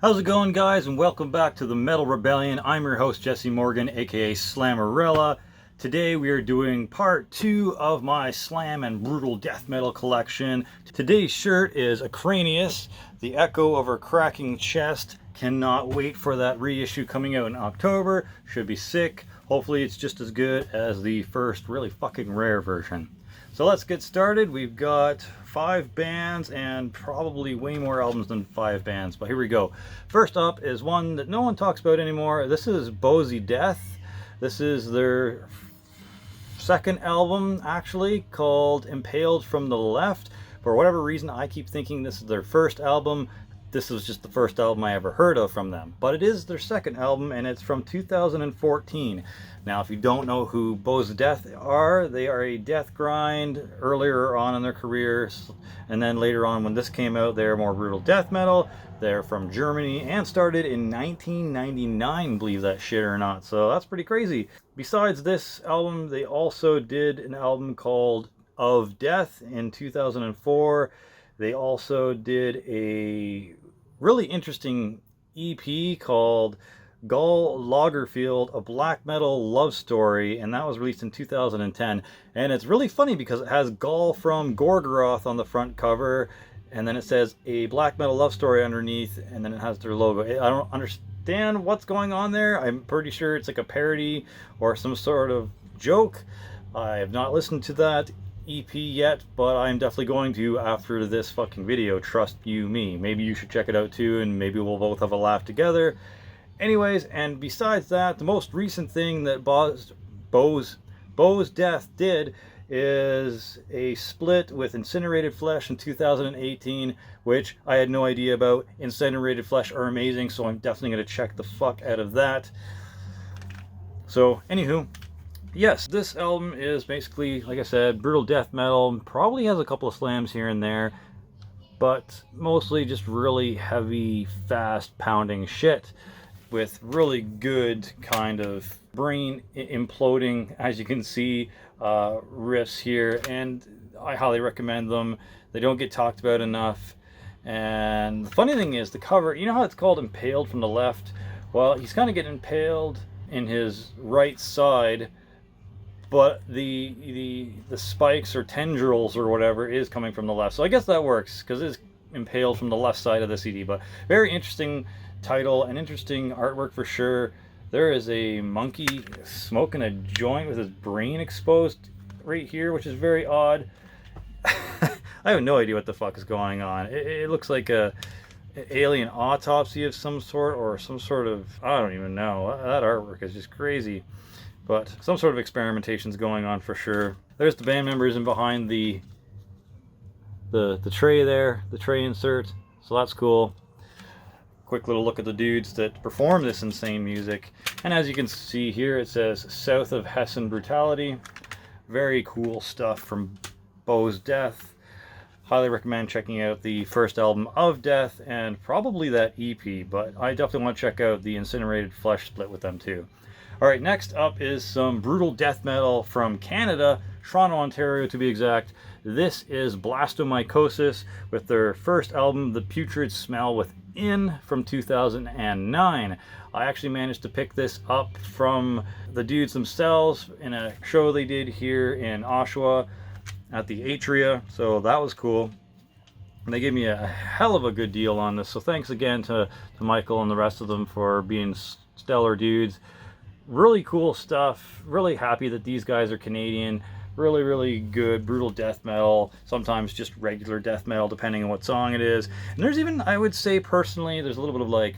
How's it going, guys, and welcome back to the Metal Rebellion. I'm your host, Jesse Morgan, aka Slammerella. Today we are doing part 2 of my slam and brutal death metal collection. Today's shirt is Acranius, the echo of her cracking chest. Cannot wait for that reissue coming out in October. Should be sick. Hopefully it's just as good as the first really fucking rare version. So let's get started. We've got 5 bands and probably way more albums than 5 bands, but here we go. First up is one that no one talks about anymore. This is Bozy Death. This is their second album, actually, called Impaled from the Left. For whatever reason, I keep thinking this is their first album. This was just the first album I ever heard of from them. But it is their second album, and it's from 2014. Now, if you don't know who Bozy Death are, they are a death grind earlier on in their careers. And then later on, when this came out, they're more brutal death metal. They're from Germany and started in 1999, believe that shit or not. So that's pretty crazy. Besides this album, they also did an album called Of Death in 2004. They also did a really interesting EP called Gull Lagerfield, a black metal love story, and that was released in 2010. And it's really funny because it has Gull from Gorgoroth on the front cover, and then it says a black metal love story underneath, and then it has their logo. I don't understand what's going on there. I'm pretty sure it's like a parody or some sort of joke. I have not listened to that EP yet, but I'm definitely going to after this fucking video. Trust you me. Maybe you should check it out too, and maybe we'll both have a laugh together. Anyways, and besides that, the most recent thing that Bo's Death did is a split with Incinerated Flesh in 2018, which I had no idea about. Incinerated Flesh are amazing, so I'm definitely going to check the fuck out of that. So, anywho, yes, this album is basically, like I said, brutal death metal. Probably has a couple of slams here and there, but mostly just really heavy, fast pounding shit with really good kind of brain imploding, as you can see, riffs here, and I highly recommend them. They don't get talked about enough. And the funny thing is, the cover, you know how it's called Impaled from the Left? Well, he's kind of getting impaled in his right side, but the spikes or tendrils or whatever is coming from the left. So I guess that works, because it's impaled from the left side of the CD. But very interesting title and interesting artwork for sure. There is a monkey smoking a joint with his brain exposed right here, which is very odd. I have no idea what the fuck is going on. It looks like an alien autopsy of some sort, or some sort of, I don't even know. That artwork is just crazy. But some sort of experimentation is going on for sure. There's the band members in behind the tray there, the tray insert. So that's cool. Quick little look at the dudes that perform this insane music. And as you can see here, it says South of Hessen Brutality. Very cool stuff from Bo's Death. Highly recommend checking out the first album Of Death and probably that EP, but I definitely want to check out the Incinerated Flesh split with them too. Alright, next up is some brutal death metal from Canada, Toronto, Ontario to be exact. This is Blastomycosis with their first album, The Putrid Smell Within, from 2009. I actually managed to pick this up from the dudes themselves in a show they did here in Oshawa at the Atria, so that was cool. And they gave me a hell of a good deal on this, so thanks again to Michael and the rest of them for being stellar dudes. Really cool stuff. Really happy that these guys are Canadian. Really, really good brutal death metal. Sometimes just regular death metal, depending on what song it is. And there's even, I would say personally, there's a little bit of like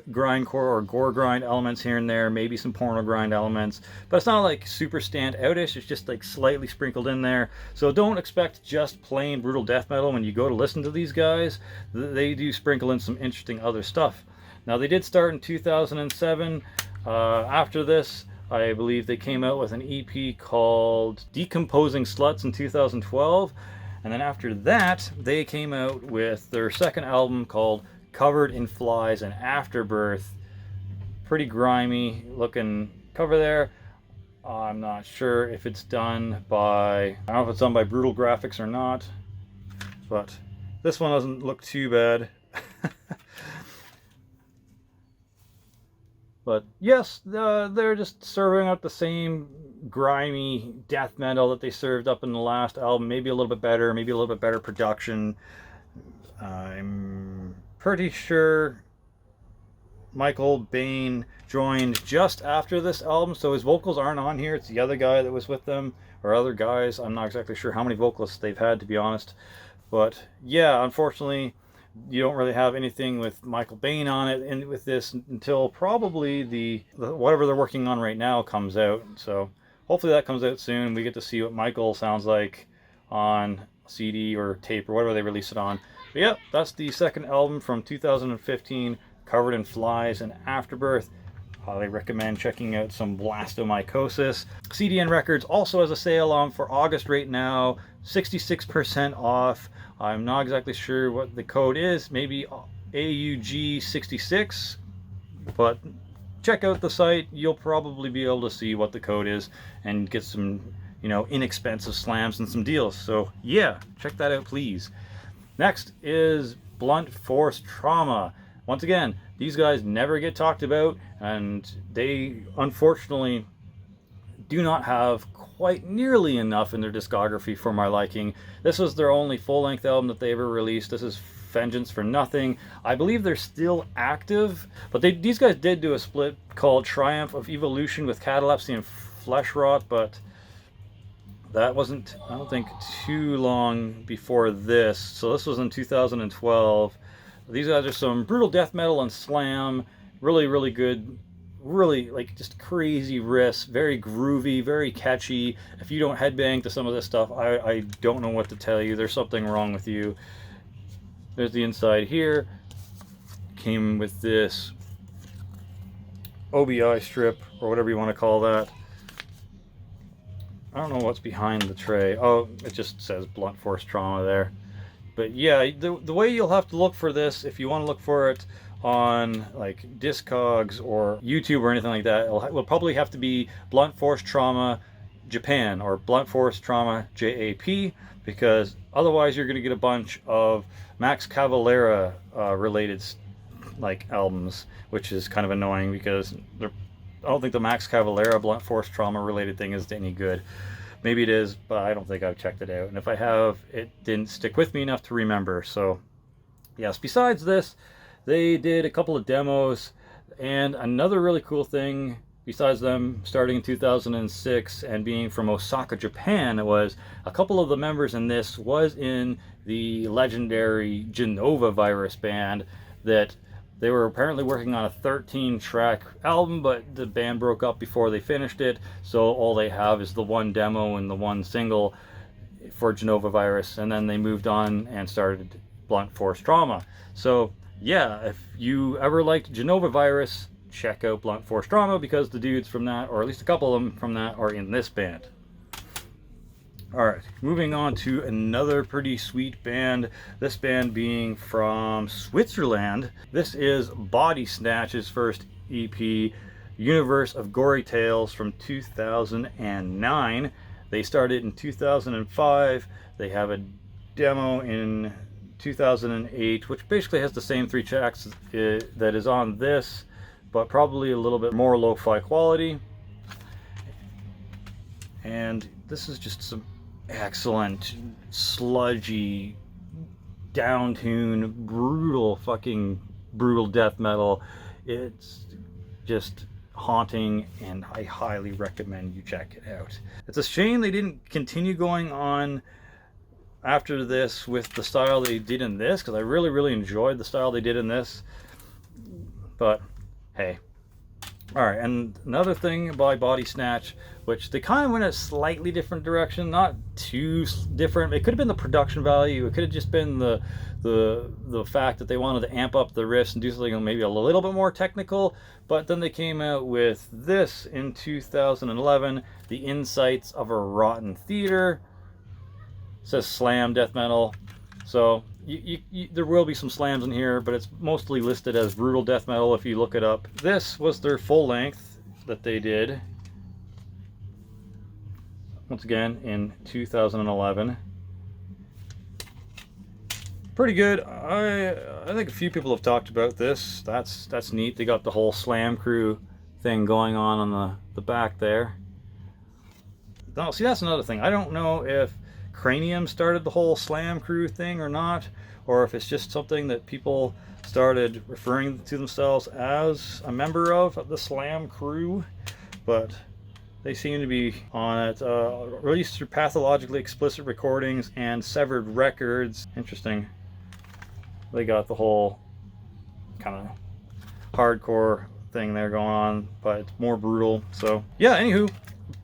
grindcore or gore grind elements here and there. Maybe some porno grind elements. But it's not like super stand outish. It's just like slightly sprinkled in there. So don't expect just plain brutal death metal when you go to listen to these guys. They do sprinkle in some interesting other stuff. Now they did start in 2007. After this, I believe they came out with an EP called Decomposing Sluts in 2012. And then after that, they came out with their second album called Covered in Flies and Afterbirth. Pretty grimy looking cover there. I'm not sure if it's done by, I don't know if it's done by Brutal Graphics or not, but this one doesn't look too bad. But yes, they're just serving up the same grimy death metal that they served up in the last album. Maybe a little bit better, maybe a little bit better production. I'm pretty sure Michael Bain joined just after this album, so his vocals aren't on here. It's the other guy that was with them, or other guys. I'm not exactly sure how many vocalists they've had, to be honest. But yeah, unfortunately, you don't really have anything with Michael Bain on it and with this until probably the whatever they're working on right now comes out. So hopefully that comes out soon. We get to see what Michael sounds like on CD or tape or whatever they release it on. But yeah, that's the second album from 2015, Covered in Flies and Afterbirth. Highly recommend checking out some Blastomycosis. CDN Records also has a sale on for August right now, 66% off. I'm not exactly sure what the code is, maybe AUG66, but check out the site. You'll probably be able to see what the code is and get some, inexpensive slams and some deals. So yeah, check that out, please. Next is Blunt Force Trauma. Once again, these guys never get talked about, and they unfortunately do not have quite nearly enough in their discography for my liking. This was their only full-length album that they ever released. This is Vengeance for Nothing. I believe they're still active, but these guys did do a split called Triumph of Evolution with Catalepsy and Flesh Rot, but that wasn't, I don't think, too long before this. So this was in 2012. These guys are some brutal death metal and slam. Really, really good. Really, like, just crazy riffs. Very groovy, very catchy. If you don't headbang to some of this stuff, I don't know what to tell you. There's something wrong with you. There's the inside here. Came with this OBI strip, or whatever you want to call that. I don't know what's behind the tray. Oh, it just says Blunt Force Trauma there. But yeah, the way you'll have to look for this, if you want to look for it on like Discogs or YouTube or anything like that, it will probably have to be Blunt Force Trauma Japan or Blunt Force Trauma JAP, because otherwise you're going to get a bunch of Max Cavalera related like albums, which is kind of annoying because I don't think the Max Cavalera Blunt Force Trauma related thing is any good. Maybe it is, but I don't think I've checked it out. And if I have, it didn't stick with me enough to remember. So, yes, besides this, they did a couple of demos. And another really cool thing, besides them starting in 2006 and being from Osaka, Japan, was a couple of the members in this was in the legendary Genova Virus band that they were apparently working on a 13-track album, but the band broke up before they finished it, so all they have is the one demo and the one single for Genova Virus, and then they moved on and started Blunt Force Trauma. So yeah, if you ever liked Genova Virus, check out Blunt Force Trauma, because the dudes from that, or at least a couple of them from that, are in this band. Alright, moving on to another pretty sweet band, this band being from Switzerland. This is Body Snatch's first EP, Universe of Gory Tales, from 2009. They started in 2005. They have a demo in 2008, which basically has the same 3 tracks that is on this, but probably a little bit more lo-fi quality. And this is just some excellent, sludgy, down-tuned, brutal death metal. It's just haunting, and I highly recommend you check it out. It's a shame they didn't continue going on after this with the style they did in this, because I really, really enjoyed the style they did in this. But hey. Alright, and another thing by Body Snatch, which they kind of went a slightly different direction, not too different. It could have been the production value, it could have just been the fact that they wanted to amp up the riffs and do something maybe a little bit more technical. But then they came out with this in 2011, The Insights of a Rotten Theater. It says slam death metal, so there will be some slams in here, but it's mostly listed as brutal death metal if you look it up. This was their full length that they did, once again, in 2011. Pretty good. I think a few people have talked about this. That's neat. They got the whole slam crew thing going on the back there. No, see, that's another thing. I don't know if Cranium started the whole Slam crew thing or not, or if it's just something that people started referring to themselves as a member of the Slam crew, but they seem to be on it. Released through pathologically explicit recordings and severed records. Interesting. They got the whole kind of hardcore thing there going on, but it's more brutal. So yeah, anywho,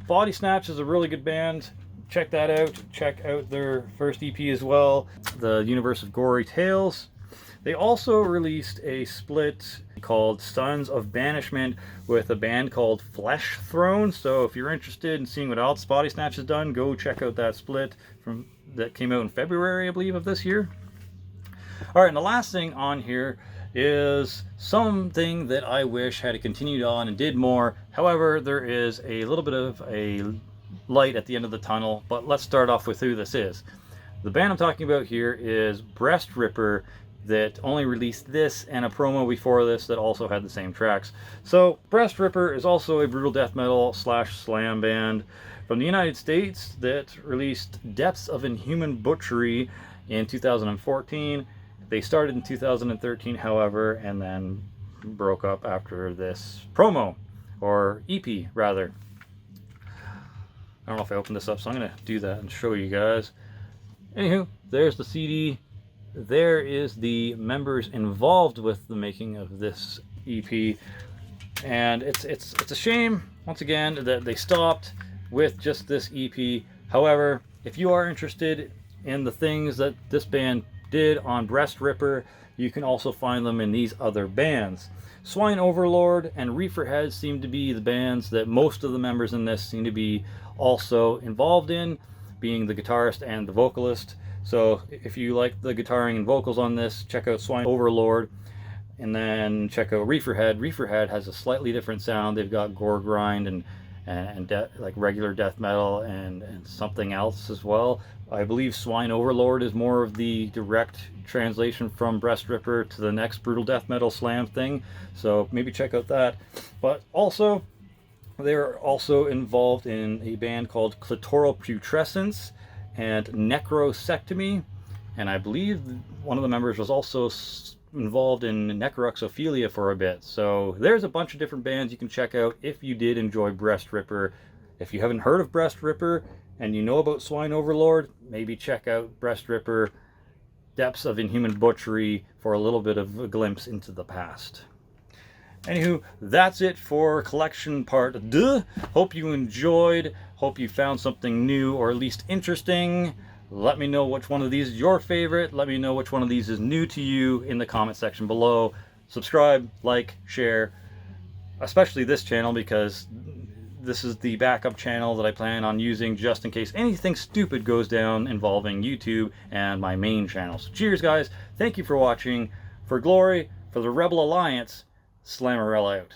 Body Snatch is a really good band. Check that out. Check out their first EP as well, The Universe of Gory Tales. They also released a split called Sons of Banishment with a band called Flesh Throne. So if you're interested in seeing what else Body Snatch has done, go check out that split that came out in February, I believe, of this year. All right, and the last thing on here is something that I wish had continued on and did more. However, there is a little bit of a light at the end of the tunnel, but let's start off with who this is. The band I'm talking about here is Breast Ripper, that only released this and a promo before this that also had the same tracks. So Breast Ripper is also a brutal death metal / slam band from the United States that released Depths of Inhuman Butchery in 2014. They started in 2013, however, and then broke up after this promo, or EP rather. I don't know if I opened this up, so I'm going to do that and show you guys. Anywho, there's the CD. There is the members involved with the making of this EP, and it's a shame once again that they stopped with just this EP. However, if you are interested in the things that this band did on Breast Ripper, you can also find them in these other bands. Swine Overlord and Reefer Head seem to be the bands that most of the members in this seem to be also involved in, being the guitarist and the vocalist. So if you like the guitaring and vocals on this, check out Swine Overlord, and then check out Reefer Head. Reefer Head has a slightly different sound. They've got gore grind and like regular death metal and something else as well. I believe Swine Overlord is more of the direct translation from Breast Ripper to the next brutal death metal slam thing, so maybe check out that. But also, they're also involved in a band called Clitoral Putrescence and Necrosectomy, and I believe one of the members was also involved in Necroxophilia for a bit. So there's a bunch of different bands you can check out if you did enjoy Breast Ripper. If you haven't heard of Breast Ripper and you know about Swine Overlord, maybe check out Breast Ripper, Depths of Inhuman Butchery for a little bit of a glimpse into the past. Anywho, that's it for collection part 2. Hope you enjoyed. Hope you found something new or at least interesting. Let me know which one of these is your favorite. Let me know which one of these is new to you in the comment section below. Subscribe, like, share, especially this channel, because this is the backup channel that I plan on using just in case anything stupid goes down involving YouTube and my main channel. So cheers, guys. Thank you for watching. For glory, for the Rebel Alliance, Slammerella out.